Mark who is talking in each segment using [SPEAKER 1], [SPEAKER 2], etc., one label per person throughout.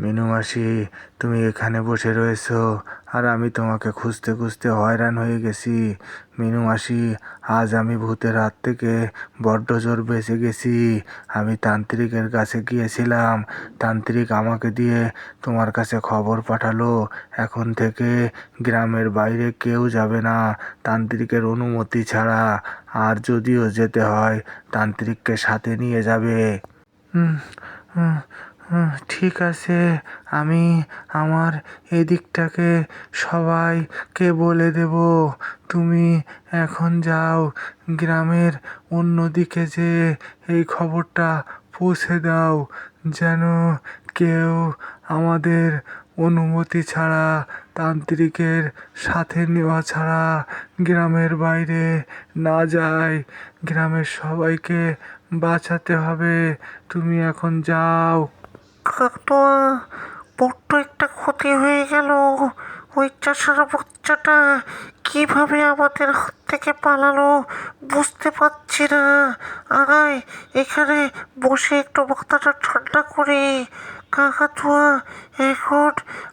[SPEAKER 1] মিনু মাসি, তুমি এখানে বসে রয়েছো আর আমি তোমাকে খুঁজতে খুঁজতে হয়রান হয়ে গেছি। মিনু মাসি, আজ আমি ভূতের হাত থেকে বড্ড জোর বেঁচে গেছি। আমি তান্ত্রিকের কাছে গিয়েছিলাম, তান্ত্রিক আমাকে দিয়ে তোমার কাছে খবর পাঠালো এখন থেকে গ্রামের বাইরে কেউ যাবে না তান্ত্রিকের অনুমতি ছাড়া। আর যদিও যেতে হয় তান্ত্রিককে সাথে নিয়ে যাবে। হুম, হুম, ঠিক আছে, আমি আমার এদিকটাকে সবাইকে বলে দেব। তুমি এখন যাও, গ্রামের অন্যদিকে যে এই খবরটা পৌঁছে দাও, যেন কেউ আমাদের অনুমতি ছাড়া, তান্ত্রিকের সাথে নেওয়া ছাড়া গ্রামের বাইরে না যায়। গ্রামের সবাইকে বাঁচাতে হবে। তুমি এখন যাও।
[SPEAKER 2] কাকটোয়া, বড্ড একটা ক্ষতি হয়ে গেল। ওই চাষার বাচ্চাটা কিভাবে আমাদের হাত থেকে পালালো বুঝতে পারছি না। আয়, এখানে বসে একটু মাথাটা ঠান্ডা করি। কাকাতুয়া, এখন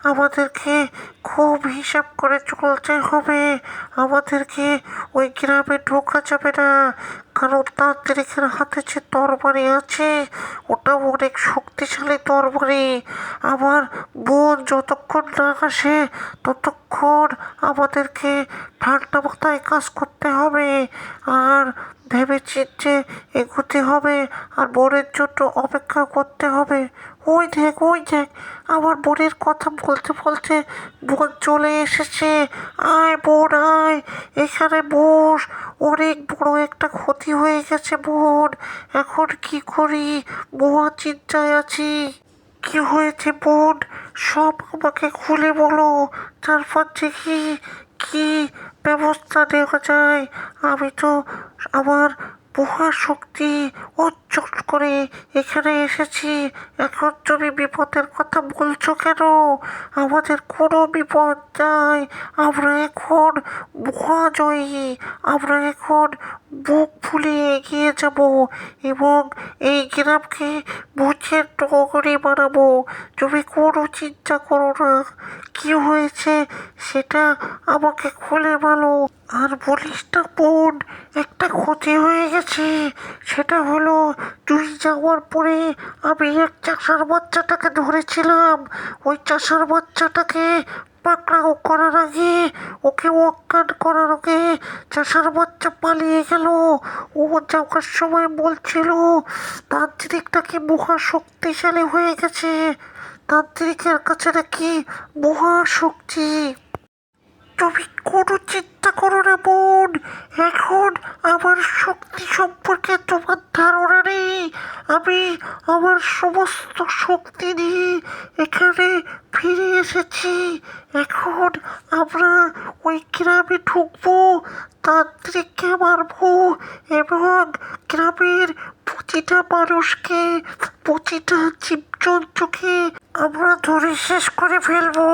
[SPEAKER 2] আমাদেরকে খুব হিসাব করে চলতে হবে। আমাদেরকে ওই গ্রামে ঢোকা যাবে না, কারণ তান্ত্রিকের হাতে যে তরবারি আছে ওটা অনেক শক্তিশালী তরবারি। আমার বোন যতক্ষণ না আসে ততক্ষণ আমাদেরকে ঠান্ডা মাথায় কাজ করতে হবে আর ভেবে চিন্তে এগোতে হবে আর বোনের জন্য অপেক্ষা করতে হবে। ওই দেখ, আমার বোনের কথা বলতে বলতে বোন চলে এসেছে। আয় বোন, আয়, এখানে বস। অনেক বড় একটা ক্ষতি হয়ে গেছে বোন। এখন কি করি, মহা চিন্তায় আছি। কি হয়েছে বোন, সব আমাকে খুলে বলো, তারপর দেখি কি ব্যবস্থা নেওয়া যায়। আমি তো আমার মহাশক্তি অর্জন করে এখানে এসেছি। এখন তুমি বিপদের কথা বলছো কেন? আমাদের কোনো বিপদ নাই। আমরা এখন মহাজয়ী। আমরা এখন বুক ফুলিয়ে এগিয়ে যাব এবং এই গ্রামকে ভূতের নগরী বানাবো। তুমি কোনো চিন্তা করো না। কি হয়েছে সেটা আমাকে খুলে বলো। আর বলিস না বোন, একটা ক্ষতি হয়ে গেছে। সেটা হলো, তুই যাওয়ার পরে আমি এক চাষার বাচ্চাটাকে ধরেছিলাম। ওই চাষার বাচ্চাটাকে পাকড়াও করার আগে, ওকে অজ্ঞান করার আগে চাষার বাচ্চা পালিয়ে গেল। ও যাওয়ার সময় বলছিল তান্ত্রিকটাকে মহা শক্তিশালী হয়ে গেছে। তান্ত্রিকের কাছে নাকি মহা শক্তি। তুমি কোনো চিন্তা করো না বোন, এখন আমার শক্তি সম্পর্কে তোমার ধারণা নেই। আমি আমার সমস্ত শক্তি নিয়ে এখানে ফিরে এসেছি। এখন আমরা ওই গ্রামে ঢুকবো, তান্ত্রিককে মারবো এবং গ্রামের প্রতিটা মানুষকে, প্রতিটা জীবজন্তুকে আমরা ধরে শেষ করে ফেলবো।